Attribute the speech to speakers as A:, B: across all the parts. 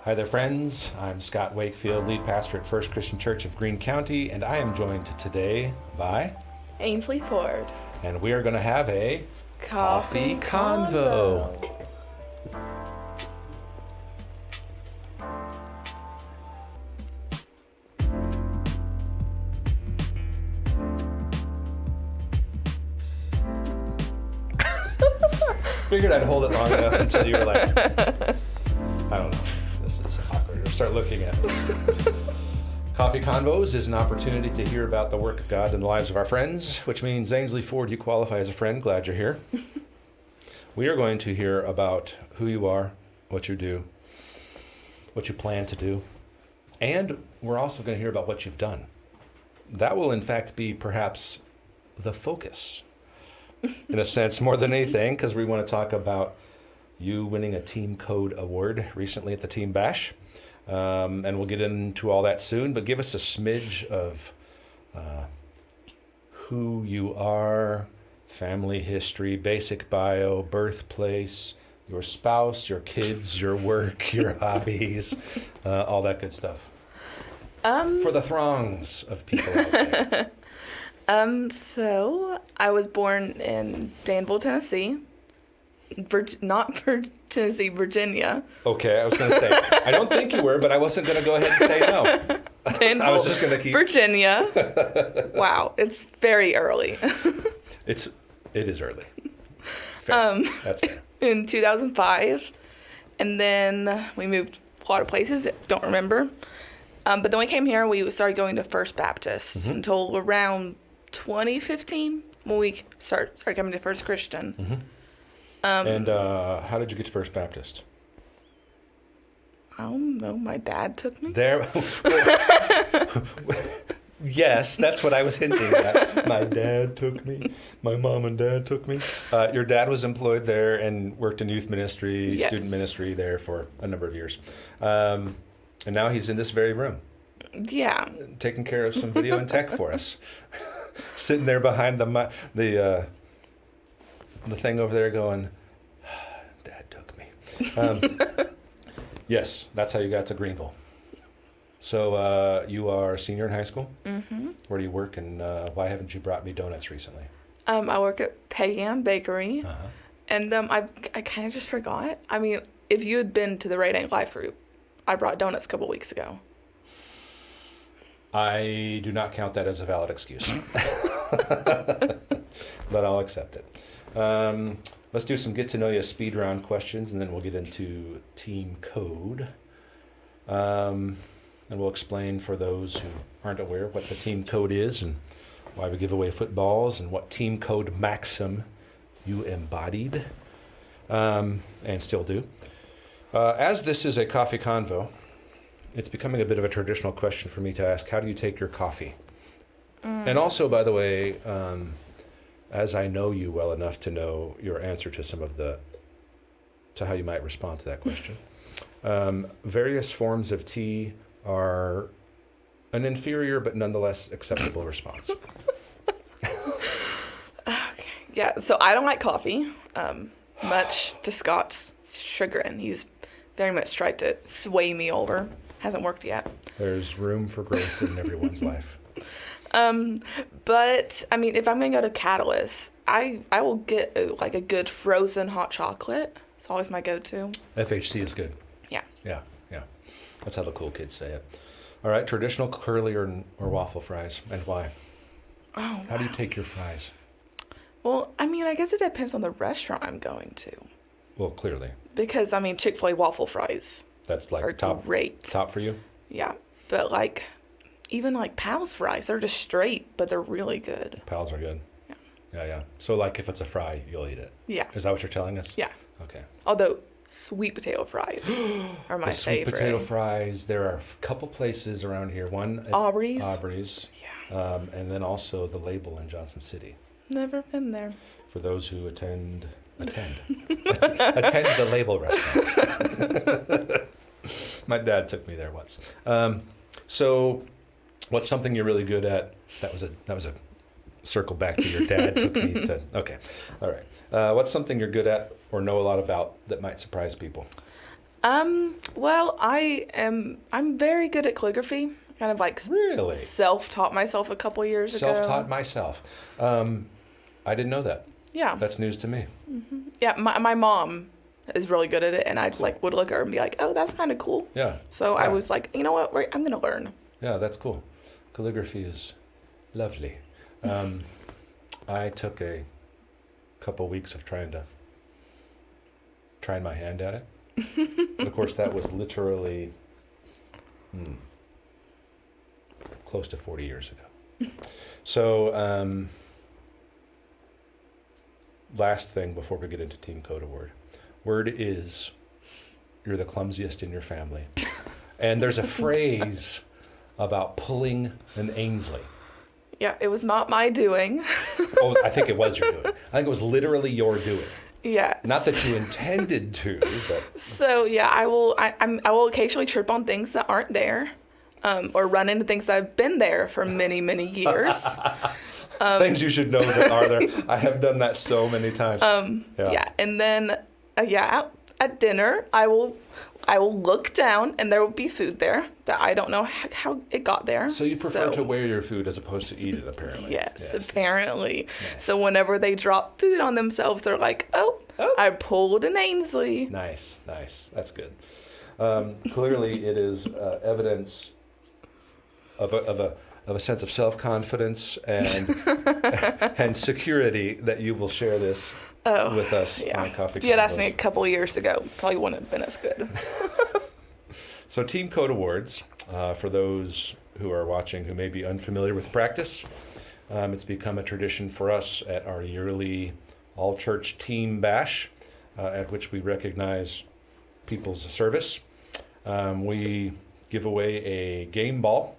A: Hi there, friends. I'm Scott Wakefield, lead pastor at First Christian Church of Greene County, and I am joined today by
B: Ainsley Ford.
A: And we are going to have a
B: Coffee
A: Convo. Figured I'd hold it long enough until you were like, I don't know, this is awkward. Or start looking at it. Coffee Convos is an opportunity to hear about the work of God in the lives of our friends, which means, Ainsley Ford, you qualify as a friend. Glad you're here. We are going to hear about who you are, what you do, what you plan to do, and we're also going to hear about what you've done. That will, in fact, be perhaps the focus, in a sense, more than anything, because we want to talk about you winning a Team Code award recently at the Team Bash. And we'll get into all that soon, but give us a smidge of who you are, family history, basic bio, birthplace, your spouse, your kids, your work, your hobbies, all that good stuff. For the throngs of people out there.
B: So I was born in Danville, Tennessee. Tennessee, Virginia.
A: Okay, I was going to say, I don't think you were, but I wasn't going to go ahead and say no.
B: Danville,
A: I was just going to keep...
B: Virginia. Wow, it's very early.
A: It is early. Fair. That's fair.
B: In 2005, and then we moved a lot of places, don't remember. But then we came here and we started going to First Baptist until around 2015 when we started coming to First Christian.
A: Mm-hmm. And how did you get to First Baptist?
B: I don't know. My dad took me.
A: There. Yes, that's what I was hinting at. My dad took me. My mom and dad took me. Your dad was employed there and worked in youth ministry,
B: yes.
A: Student ministry there for a number of years. And now he's in this very room.
B: Yeah.
A: Taking care of some video and tech for us. Sitting there behind the thing over there going, Dad took me. Yes, that's how you got to Greenville. So you are a senior in high school?
B: Mm-hmm.
A: Where do you work, and why haven't you brought me donuts recently?
B: I work at Peggy Ann Bakery, and I kind of just forgot. I mean, if you had been to the Right Angle Life group, I brought donuts a couple weeks ago.
A: I do not count that as a valid excuse. But I'll accept it. Let's do some get-to-know-you speed round questions, and then we'll get into Team Code. And we'll explain for those who aren't aware what the Team Code is and why we give away footballs and what Team Code maxim you embodied and still do. As this is a coffee convo, it's becoming a bit of a traditional question for me to ask, how do you take your coffee? And also, by the way, as I know you well enough to know your answer to to how you might respond to that question, various forms of tea are an inferior but nonetheless acceptable response.
B: Okay. Yeah, so I don't like coffee, much to Scott's chagrin. He's very much tried to sway me over. Hasn't worked yet.
A: There's room for growth in everyone's life.
B: But I mean, if I'm gonna go to Catalyst, I will get a good frozen hot chocolate. It's always my go-to.
A: FHC is good.
B: Yeah.
A: Yeah. That's how the cool kids say it. All right, traditional curly or waffle fries, and why?
B: Oh.
A: How do you take your fries?
B: Well, I mean, I guess it depends on the restaurant I'm going to.
A: Well, clearly.
B: Because I mean, Chick-fil-A waffle fries.
A: That's like
B: are great.
A: Top for you?
B: Yeah, but even Pal's fries, they're just straight, but they're really good.
A: Pals are good.
B: Yeah.
A: Yeah. So if it's a fry, you'll eat it.
B: Yeah.
A: Is that what you're telling us?
B: Yeah.
A: Okay.
B: Although sweet potato fries are my
A: sweet
B: favorite.
A: Potato fries. There are a couple places around here. One at
B: Aubrey's.
A: Yeah. And then also the Label in Johnson City.
B: Never been there.
A: For those who attend the Label restaurant. My dad took me there once. So, what's something you're really good at? That was a circle back to your dad took me to. Okay, all right. What's something you're good at or know a lot about that might surprise people?
B: Well, I'm very good at calligraphy. Kind of like
A: Really?
B: self-taught myself a couple years ago.
A: Self-taught myself. I didn't know that.
B: Yeah.
A: That's news to me.
B: Yeah, my mom is really good at it, and I just
A: Cool.
B: like would look at her and be like, "Oh, that's kind of cool."
A: Yeah.
B: So I
A: Yeah.
B: was like, "You know what? I'm gonna learn."
A: Yeah, that's cool. Calligraphy is lovely. I took a couple weeks of trying my hand at it. But of course, that was literally close to 40 years ago. So, last thing before we get into Team Code Award. Word is you're the clumsiest in your family. And there's a phrase about pulling an Ainsley.
B: Yeah, it was not my doing.
A: Oh, I think it was your doing. I think it was literally your doing.
B: Yeah.
A: Not that you intended to, but
B: So yeah, I will occasionally trip on things that aren't there, or run into things that have been there for many years.
A: things you should know that are there. I have done that so many times.
B: Yeah, and then at dinner, I will look down and there will be food there that I don't know how it got there.
A: So you prefer to wear your food as opposed to eat it, apparently.
B: Yes, apparently. Yes. So whenever they drop food on themselves, they're like, "Oh, I pulled an Ainsley."
A: Nice. That's good. Clearly, it is evidence of a sense of self-confidence and security that you will share this with us on Coffee.
B: If you had asked me a couple of years ago, probably wouldn't have been as good.
A: So Team Code Awards, for those who are watching who may be unfamiliar with practice, it's become a tradition for us at our yearly all-church team bash, at which we recognize people's service. We give away a game ball,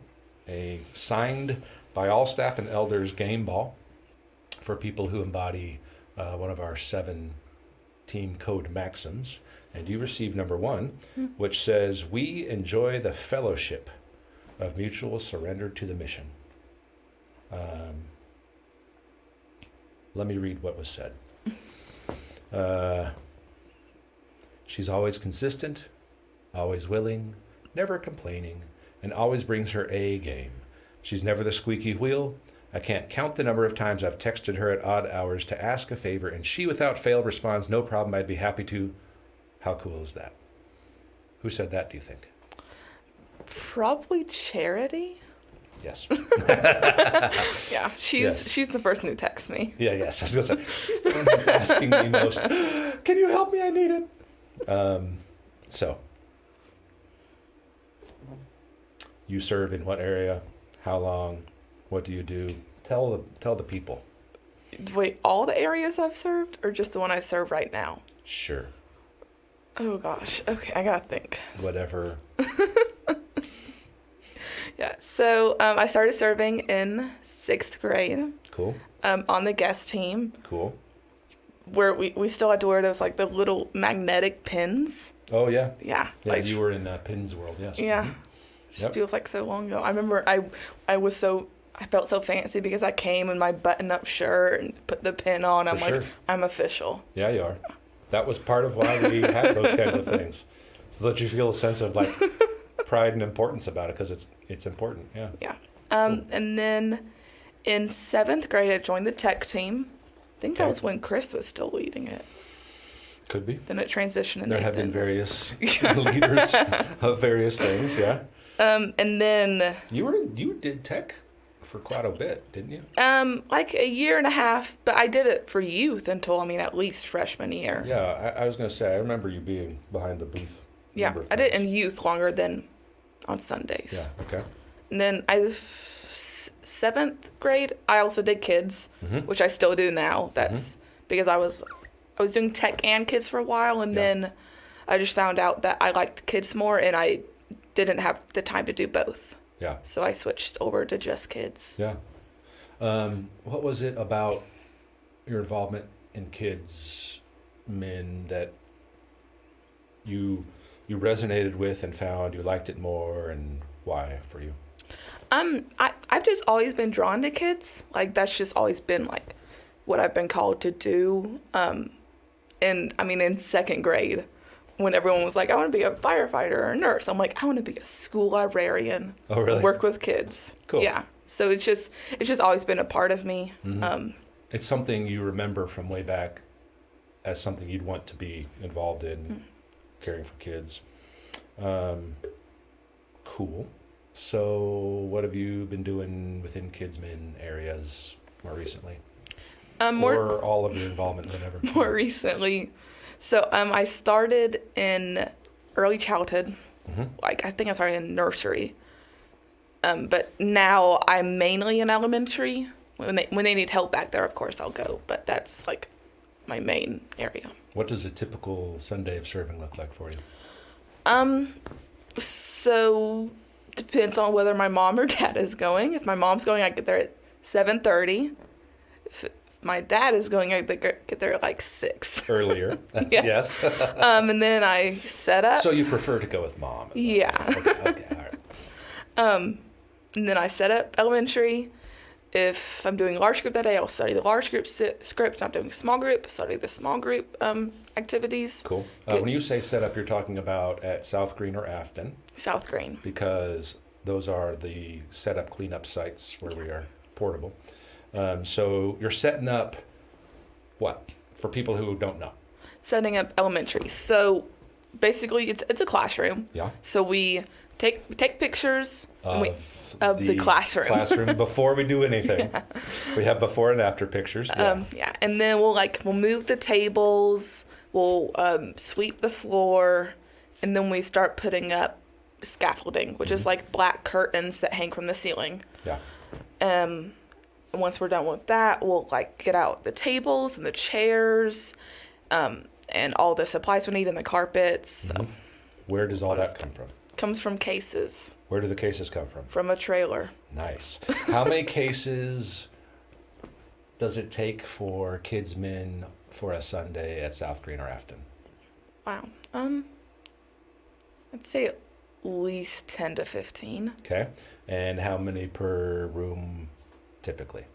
A: a signed by all staff and elders game ball for people who embody one of our 7 team code maxims. And you receive number 1, which says, "We enjoy the fellowship of mutual surrender to the mission." Let me read what was said. She's always consistent, always willing, never complaining, and always brings her A game. She's never the squeaky wheel. I can't count the number of times I've texted her at odd hours to ask a favor, and she without fail responds, "No problem, I'd be happy to." How cool is that? Who said that, do you think?
B: Probably Charity.
A: Yes.
B: Yeah, she's the person who texts me.
A: Yeah, yes. I was going to say, she's the one who's asking me most. Can you help me? I need it. So, you serve in what area? How long? What do you do? Tell the people.
B: Wait, all the areas I've served, or just the one I serve right now?
A: Sure.
B: Oh gosh. Okay, I gotta think.
A: Whatever.
B: Yeah. So I started serving in 6th grade.
A: Cool.
B: On the guest team.
A: Cool.
B: Where we still had to wear those like the little magnetic pins.
A: Oh yeah.
B: Yeah.
A: Yeah,
B: like,
A: you were in Pins World, yes.
B: Yeah.
A: Mm-hmm.
B: Just
A: Yep.
B: feels like so long ago. I remember I felt so fancy because I came in my button-up shirt and put the pin on. I'm
A: For
B: like,
A: sure.
B: I'm official.
A: Yeah, you are. That was part of why we had those kinds of things, so that you feel a sense of like pride and importance about it, because it's important. Yeah.
B: Yeah.
A: Cool.
B: And then in 7th grade, I joined the tech team. I think that
A: Okay.
B: was when Chris was still leading it.
A: Could be.
B: Then it transitioned. And
A: There have been various leaders of various things. Yeah.
B: And then
A: You did tech for quite a bit, didn't you?
B: like a year and a half, but I did it for youth until at least freshman year.
A: Yeah, I was going to say, I remember you being behind the booth. a
B: Yeah,
A: number of
B: I did it
A: times.
B: in youth longer than on Sundays.
A: Yeah. Okay.
B: And then 7th grade, I also did kids,
A: Mhm.
B: which I still do now. That's because I was doing tech and kids for a while, and
A: Yeah.
B: then I just found out that I liked kids more, and I didn't have the time to do both.
A: Yeah.
B: So I switched over to just kids.
A: Yeah. What was it about your involvement in kids, men, that you resonated with and found you liked it more, and why for you?
B: I've just always been drawn to kids. Like, that's just always been like what I've been called to do. And in 2nd grade, when everyone was like, I want to be a firefighter or a nurse, I'm like, I want to be a school librarian.
A: Oh, really?
B: Work with kids.
A: Cool.
B: Yeah. So it's just always been a part of me.
A: It's something you remember from way back as something you'd want to be involved in, caring for kids. Cool. So what have you been doing within Kidsmen areas more recently? Or all of your involvement whenever?
B: More recently. So I started in early childhood. Like, I think I started in nursery. But now I'm mainly in elementary. When they need help back there, of course, I'll go. But that's like my main area.
A: What does a typical Sunday of serving look like for you?
B: So depends on whether my mom or dad is going. If my mom's going, I get there at 7:30. If my dad is going, I get there at like 6.
A: Earlier.
B: Yeah.
A: Yes.
B: And then I set up.
A: So you prefer to go with mom?
B: Yeah.
A: Okay, all right.
B: And then I set up elementary. If I'm doing large group that day, I'll study the large group script. If I'm doing small group, study the small group activities.
A: Cool. When you say set up, you're talking about at South Green or Afton?
B: South Green.
A: Because those are the setup cleanup sites where we are portable. So you're setting up what? For people who don't know.
B: Setting up elementary. So basically it's a classroom.
A: Yeah.
B: So we take pictures of the classroom.
A: Before we do anything. Yeah. We have before and after pictures.
B: Yeah. And then we'll move the tables, we'll sweep the floor, and then we start putting up scaffolding, which is like black curtains that hang from the ceiling.
A: Yeah.
B: And once we're done with that, we'll get out the tables and the chairs, and all the supplies we need and the carpets. So.
A: Where does all that come from?
B: Comes from cases.
A: Where do the cases come from?
B: From a trailer.
A: Nice. How many cases does it take for Kidsmen for a Sunday at South Green or Afton?
B: Wow. I'd say at least 10 to 15.
A: Okay. And how many per room typically?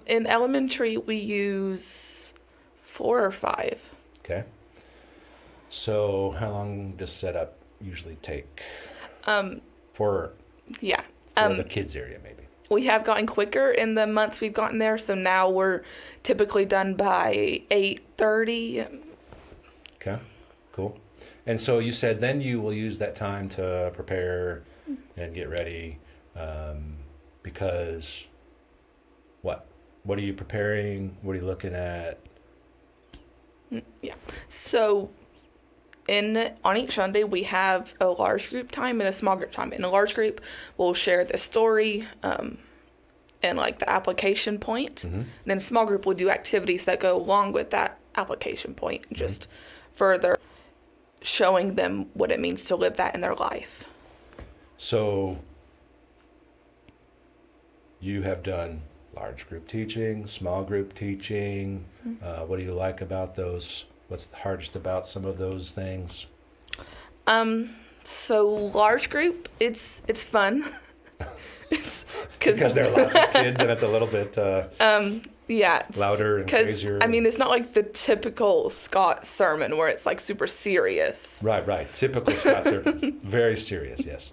B: In elementary, we use 4 or 5.
A: Okay. So how long does setup usually take? For the kids area, maybe.
B: We have gotten quicker in the months we've gotten there, so now we're typically done by 8:30.
A: Okay, cool. And so you said then you will use that time to prepare and get ready, because what? What are you preparing? What are you looking at?
B: Yeah. So on each Sunday, we have a large group time and a small group time. In a large group, we'll share the story and the application point. And then a small group will do activities that go along with that application point, just further showing them what it means to live that in their life.
A: So you have done large group teaching, small group teaching. What do you like about those? What's the hardest about some of those things?
B: So large group, it's fun.
A: Because there are lots of kids and it's a little bit louder and crazier.
B: It's not like the typical Scott sermon where it's super serious.
A: Right. Typical Scott sermon. Very serious, yes.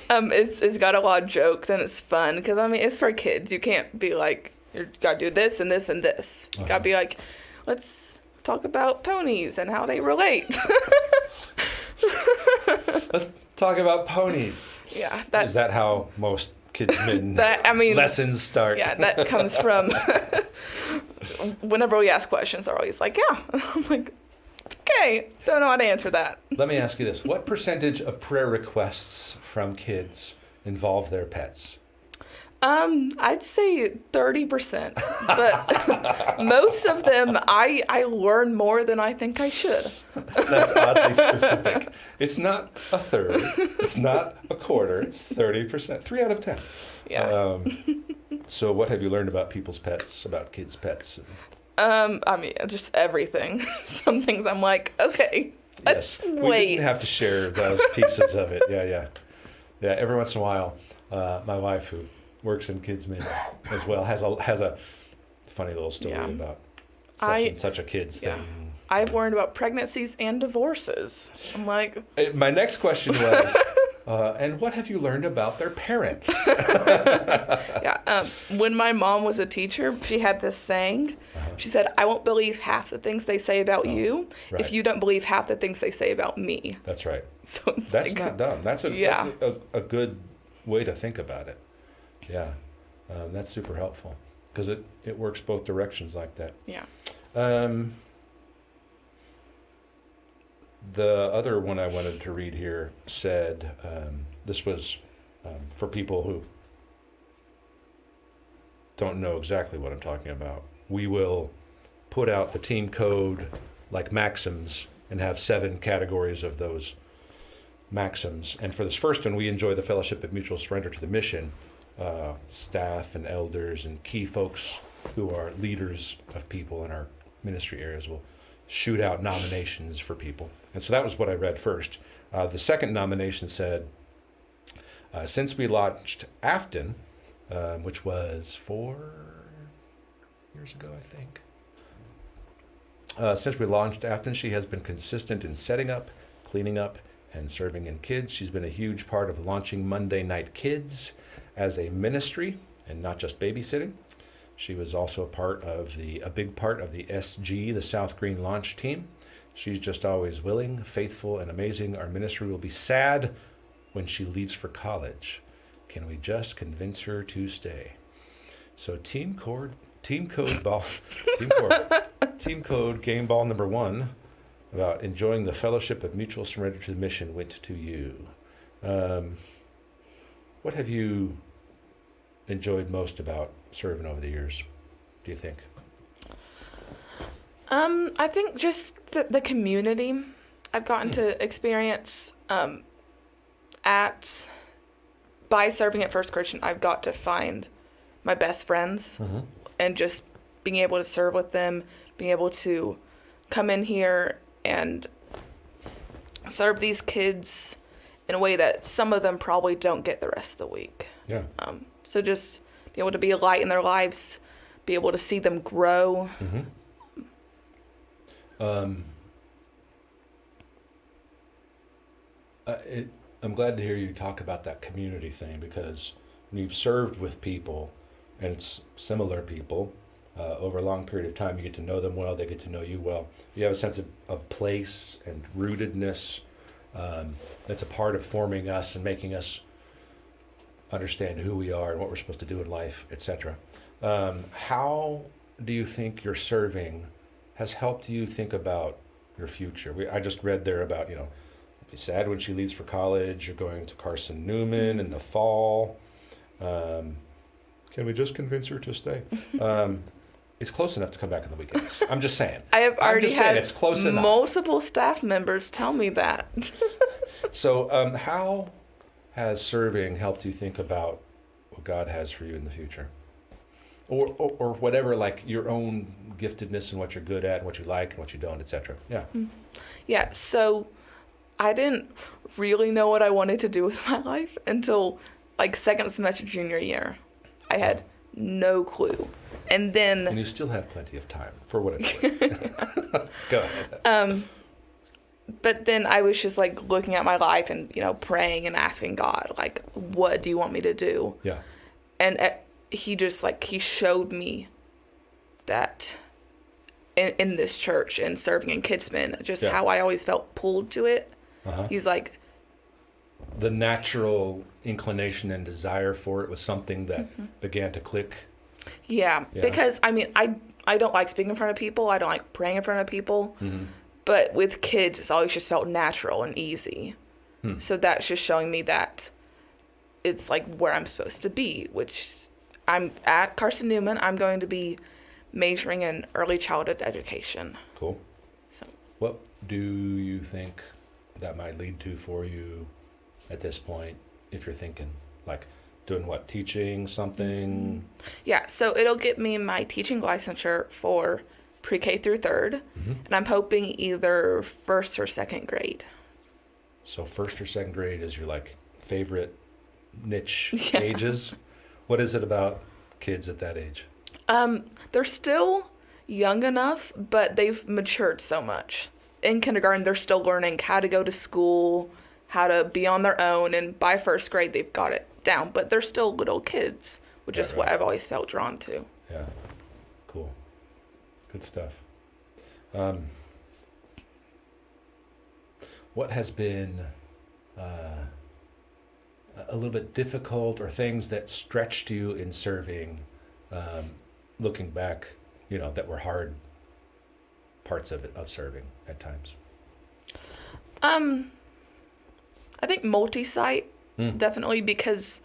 B: It's got a lot of jokes and it's fun because it's for kids. You can't be like, you gotta do this and this and this. You gotta be like, let's talk about ponies and how they relate.
A: Let's talk about ponies.
B: Yeah.
A: Is that how most Kidsmen lessons start?
B: Yeah, that comes from whenever we ask questions, they're always like, yeah. I'm like, okay, don't know how to answer that.
A: Let me ask you this. What percentage of prayer requests from kids involve their pets?
B: I'd say 30%, but most of them I learn more than I think I should.
A: That's oddly specific. It's not a third. It's not a quarter. It's 30%. 3 out of 10.
B: Yeah.
A: So what have you learned about people's pets, about kids' pets?
B: Just everything. Some things I'm like, okay, let's wait.
A: We didn't have to share those pieces of it. Yeah. Every once in a while, my wife, who works in Kidsmen as well, has a funny little story about such a kid's
B: Yeah.
A: thing.
B: I've learned about pregnancies and divorces. I'm like,
A: My next question was, and what have you learned about their parents?
B: yeah. When my mom was a teacher, she had this saying. She said, "I won't believe half the things they say about you
A: right.
B: if you don't believe half the things they say about me."
A: That's right.
B: So it's
A: That's
B: like,
A: not dumb. That's a good way to think about it. Yeah, that's super helpful because it works both directions like that.
B: Yeah.
A: The other one I wanted to read here said, this was for people who don't know exactly what I'm talking about. We will put out the team code like maxims and have 7 categories of those maxims. And for this first one, we enjoy the fellowship of mutual surrender to the mission. Staff and elders and key folks who are leaders of people in our ministry areas will shoot out nominations for people. And so that was what I read first. The second nomination said, since we launched Afton, which was 4 years ago, I think. Since we launched Afton, she has been consistent in setting up, cleaning up, and serving in kids. She's been a huge part of launching Monday Night Kids as a ministry and not just babysitting. She was also a big part of the SG, the South Green launch team. She's just always willing, faithful, and amazing. Our ministry will be sad when she leaves for college. Can we just convince her to stay? So team code game ball number 1 about enjoying the fellowship of mutual surrender to the mission went to you. What have you enjoyed most about serving over the years, do you think?
B: I think just the community I've gotten to experience by serving at First Christian. I've got to find my best friends and just being able to serve with them, being able to come in here and serve these kids in a way that some of them probably don't get the rest of the week.
A: Yeah.
B: So just be able to be a light in their lives, be able to see them grow.
A: I'm glad to hear you talk about that community thing, because when you've served with people, and it's similar people, over a long period of time, you get to know them well, they get to know you well. You have a sense of place and rootedness that's a part of forming us and making us understand who we are and what we're supposed to do in life, etc. How do you think your serving has helped you think about your future? I just read there about, be sad when she leaves for college. You're going to Carson Newman in the fall. Can we just convince her to stay? It's close enough to come back on the weekends. I'm just saying.
B: I have already had
A: it's close enough.
B: multiple staff members tell me that.
A: So how has serving helped you think about what God has for you in the future? Or whatever, like your own giftedness and what you're good at and what you like and what you don't, etc. Yeah.
B: Yeah, so I didn't really know what I wanted to do with my life until like second semester junior year. I had no clue. And
A: you still have plenty of time for what it's worth. Go ahead.
B: But then I was just like looking at my life and, praying and asking God, like, what do you want me to do?
A: Yeah.
B: And he just he showed me that in this church and serving in Kidsman, just how I always felt pulled to it. He's like,
A: the natural inclination and desire for it was something that began to click.
B: Yeah, because I don't like speaking in front of people. I don't like praying in front of people. But with kids, it's always just felt natural and easy. So that's just showing me that it's like where I'm supposed to be, which I'm at Carson Newman. I'm going to be majoring in early childhood education.
A: Cool.
B: So,
A: what do you think that might lead to for you at this point, if you're thinking, like, doing what, teaching something?
B: Yeah, so it'll get me my teaching licensure for pre-K through 3rd, and I'm hoping either 1st or 2nd grade.
A: So 1st or 2nd grade is your, favorite niche ages? What is it about kids at that age?
B: They're still young enough, but they've matured so much. In kindergarten, they're still learning how to go to school, how to be on their own, and by first grade, they've got it down. But they're still little kids, which is what I've always felt drawn to.
A: Yeah. Cool. Good stuff. What has been a little bit difficult, or things that stretched you in serving, looking back, that were hard parts of serving at times?
B: I think multi-site, definitely, because,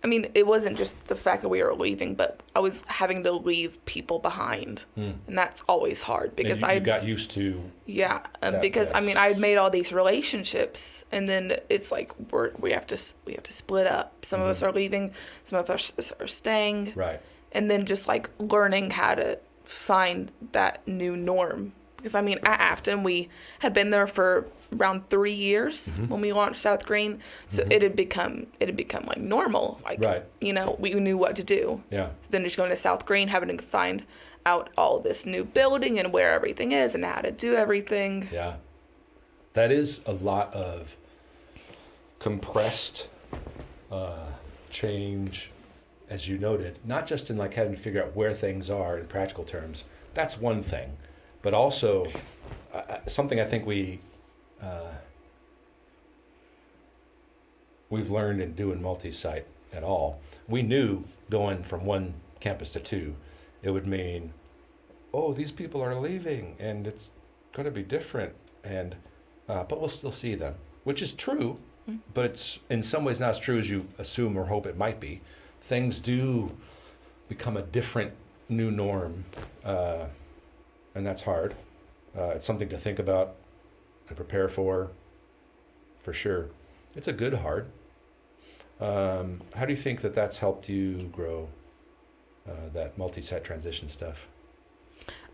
B: it wasn't just the fact that we were leaving, but I was having to leave people behind. And that's always hard because
A: you got used to.
B: Yeah, because I had made all these relationships, and then it's like we have to split up. Some of us are leaving, some of us are staying.
A: Right.
B: And then just like learning how to find that new norm. Because at Afton, we had been there for around 3 years when we launched South Green, so it had become like normal. Like,
A: right.
B: We knew what to do.
A: Yeah.
B: So then just going to South Green, having to find out all this new building and where everything is and how to do everything.
A: Yeah. That is a lot of compressed change, as you noted, not just in like having to figure out where things are in practical terms. That's one thing, but also something I think we've learned in doing multi-site at all. We knew going from one campus to two, it would mean, oh, these people are leaving and it's going to be different, and but we'll still see them, which is true, but it's in some ways not as true as you assume or hope it might be. Things do become a different new norm, and that's hard. It's something to think about and prepare for sure. It's a good hard. How do you think that that's helped you grow, that multi-site transition stuff?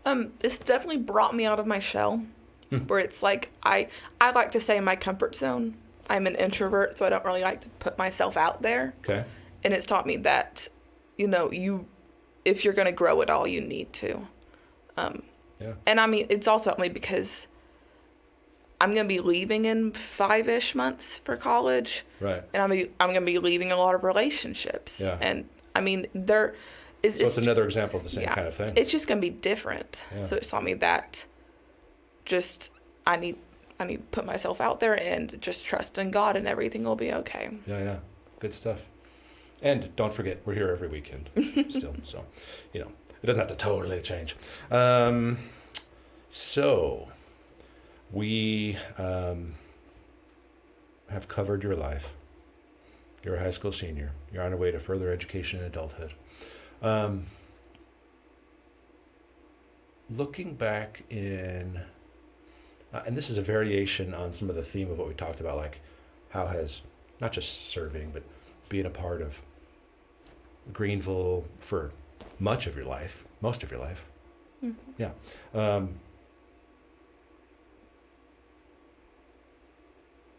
B: It's definitely brought me out of my shell, where it's like I like to stay in my comfort zone. I'm an introvert, so I don't really like to put myself out there.
A: Okay.
B: And it's taught me that, if you're going to grow at all, you need to.
A: Yeah.
B: And it's also helped me because I'm going to be leaving in 5-ish months for college.
A: Right.
B: And I'm going to be leaving a lot of relationships.
A: Yeah.
B: And
A: so it's another example of the same kind of thing.
B: It's just going to be different.
A: Yeah.
B: So it taught me that just I need to put myself out there and just trust in God, and everything will be okay.
A: Yeah. Good stuff. And don't forget, we're here every weekend still. So, it doesn't have to totally change. So we have covered your life. You're a high school senior. You're on your way to further education and adulthood. Looking back in, and this is a variation on some of the theme of what we talked about, like how has, not just serving, but being a part of Greenville for most of your life. Mm-hmm. Yeah.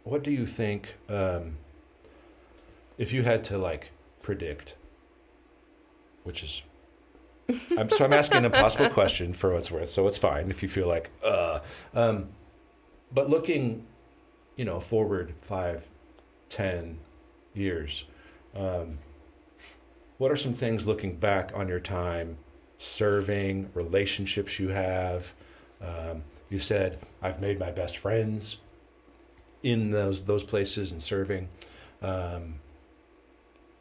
A: What do you think, if you had to predict, which is, I'm asking an impossible question for what it's worth, so it's fine if you feel like, but looking, forward 5-10 years, what are some things looking back on your time, serving, relationships you have? You said, I've made my best friends in those places and serving.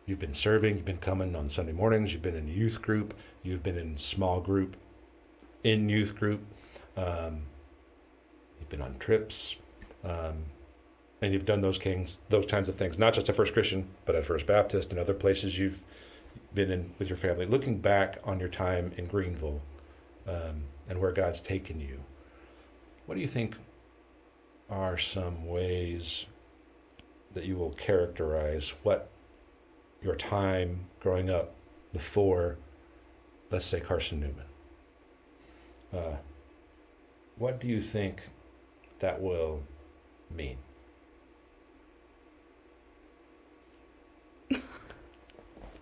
A: You've been serving, you've been coming on Sunday mornings, you've been in youth group, you've been in small group, in youth group, you've been on trips, and you've done those kinds of things, not just at First Christian, but at First Baptist and other places you've been in with your family. Looking back on your time in Greenville, and where God's taken you, what do you think are some ways that you will characterize what your time growing up before, let's say, Carson Newman? What do you think that will mean?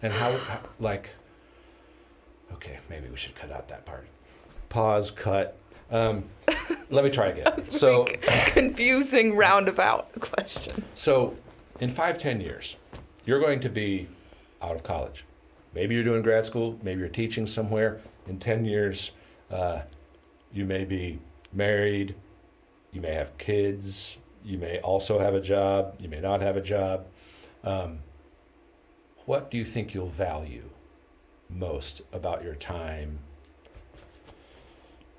A: And how, okay, maybe we should cut out that part. Pause, cut. Let me try again.
B: That's a very confusing roundabout question.
A: So in 5-10 years, you're going to be out of college. Maybe you're doing grad school, maybe you're teaching somewhere. In 10 years, you may be married, you may have kids, you may also have a job, you may not have a job. What do you think you'll value most about your time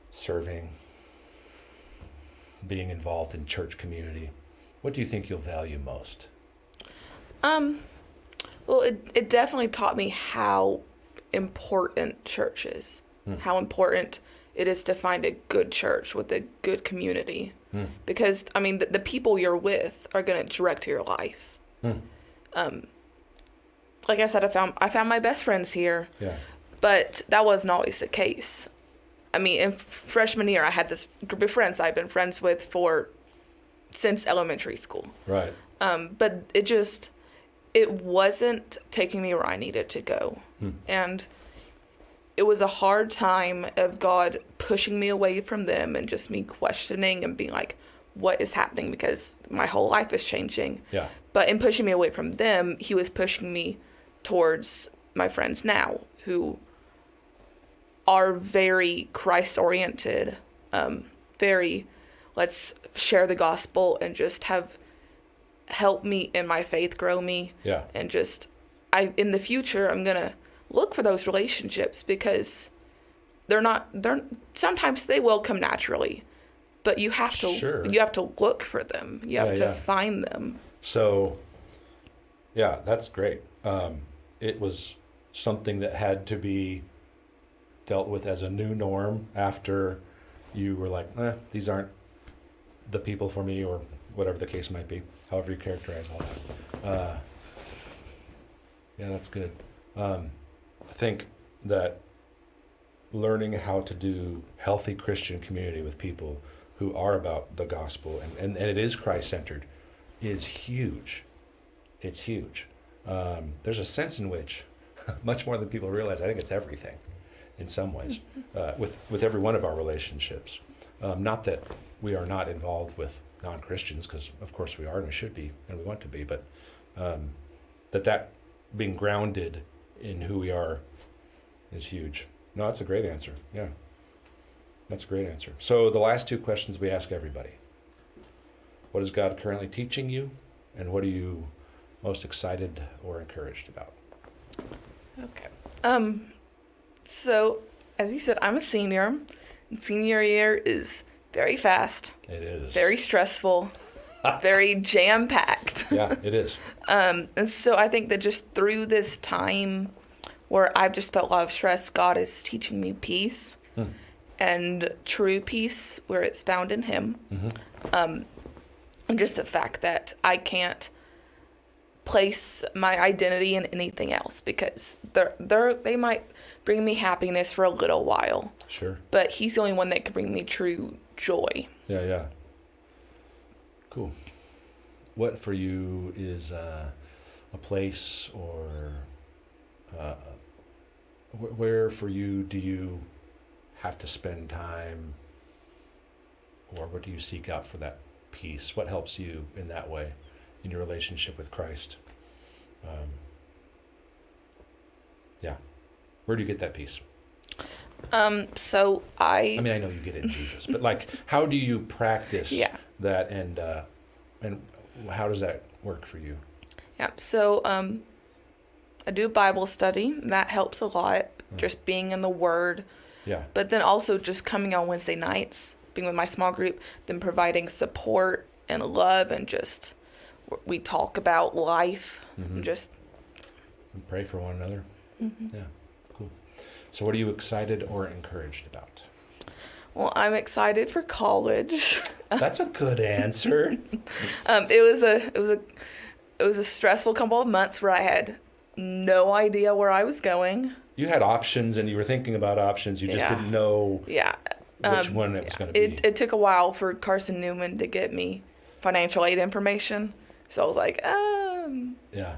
A: serving, being involved in church community? What do you think you'll value most?
B: Well, it definitely taught me how important church is, how important it is to find a good church with a good community. Because, I mean, the people you're with are going to direct your life. Like I said, I found my best friends here, but that wasn't always the case. I mean, in freshman year, I had this group of friends I've been friends with since elementary school.
A: Right.
B: But it wasn't taking me where I needed to go. And it was a hard time of God pushing me away from them and just me questioning and being like, what is happening? Because my whole life is changing.
A: Yeah.
B: But in pushing me away from them, he was pushing me towards my friends now who are very Christ-oriented, very let's share the gospel and just have help me in my faith, grow me.
A: Yeah.
B: And in the future, I'm going to look for those relationships because sometimes they will come naturally, but you have to look for them. You have to find them.
A: So, yeah, that's great. It was something that had to be dealt with as a new norm after you were like, these aren't the people for me, or whatever the case might be, however you characterize all that. Yeah, that's good. I think that learning how to do healthy Christian community with people who are about the gospel and it is Christ-centered is huge. It's huge. There's a sense in which, much more than people realize, I think it's everything in some ways, with every one of our relationships. Not that we are not involved with non-Christians, because of course we are and we should be and we want to be, but that being grounded in who we are is huge. No, that's a great answer. Yeah, that's a great answer. So the last two questions we ask everybody. What is God currently teaching you, and what are you most excited or encouraged about?
B: Okay. So, as you said, I'm a senior. And senior year is very fast.
A: It is.
B: Very stressful. Very jam-packed.
A: Yeah, it is.
B: And so I think that just through this time where I've just felt a lot of stress, God is teaching me peace and true peace where it's found in Him. And just the fact that I can't place my identity in anything else because they might bring me happiness for a little while.
A: Sure.
B: But He's the only one that can bring me true joy.
A: Yeah. Cool. What for you is a place or where for you do you have to spend time, or what do you seek out for that peace? What helps you in that way in your relationship with Christ? Where do you get that peace?
B: So I
A: mean, I know you get it in Jesus, but like, how do you practice that, and how does that work for you?
B: Yeah. So I do a Bible study. That helps a lot. Just being in the Word.
A: Yeah. But
B: then also just coming on Wednesday nights, being with my small group, then providing support and love, and just we talk about life and just
A: pray for one another. Yeah. Cool. So what are you excited or encouraged about?
B: Well, I'm excited for college.
A: That's a good answer.
B: It was a stressful couple of months where I had no idea where I was going.
A: You had options and you were thinking about options. You just didn't know which one it was going to be.
B: It took a while for Carson Newman to get me financial aid information. So I was like,
A: Yeah.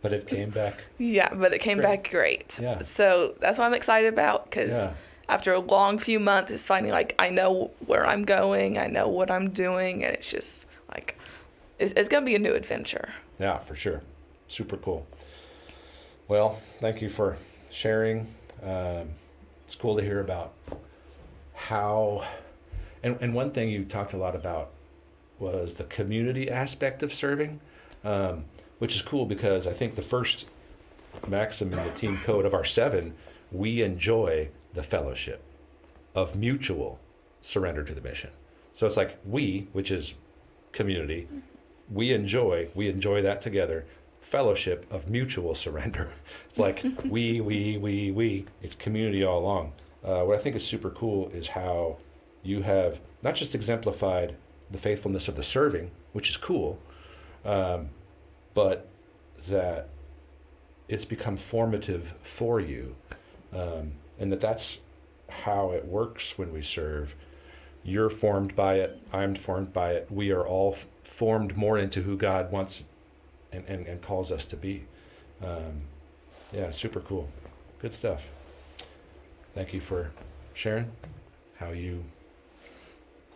A: But it came back.
B: Yeah, but it came back great.
A: Yeah.
B: So that's what I'm excited about, because after a long few months, it's finally like I know where I'm going, I know what I'm doing, and it's just like it's gonna be a new adventure.
A: Yeah, for sure. Super cool. Well, thank you for sharing. It's cool to hear about how, and one thing you talked a lot about was the community aspect of serving, which is cool because I think the first maxim in the team code of our 7, we enjoy the fellowship of mutual surrender to the mission. So it's like we, which is community, we enjoy that together. Fellowship of mutual surrender. It's like we. It's community all along. What I think is super cool is how you have not just exemplified the faithfulness of the serving, which is cool, but that it's become formative for you, and that's how it works when we serve. You're formed by it. I'm formed by it. We are all formed more into who God wants and calls us to be. Yeah, super cool. Good stuff. Thank you for sharing how you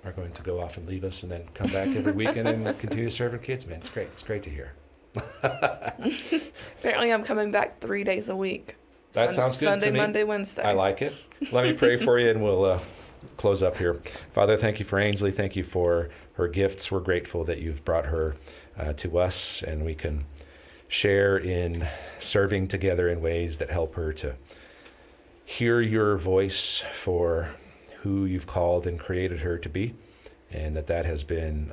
A: are going to go off and leave us and then come back every weekend and continue serving kids. Man, it's great. It's great to hear.
B: Apparently I'm coming back 3 days a week.
A: That sounds good
B: Sunday,
A: to me.
B: Monday, Wednesday.
A: I like it. Let me pray for you and we'll close up here. Father, thank you for Ainsley. Thank you for her gifts. We're grateful that you've brought her to us and we can share in serving together in ways that help her to hear your voice for who you've called and created her to be, and that has been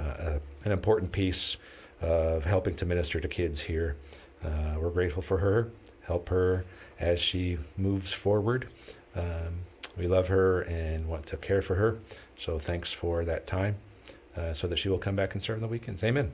A: an important piece of helping to minister to kids here. We're grateful for her. Help her as she moves forward. We love her and want to care for her. So thanks for that time so that she will come back and serve on the weekends. Amen.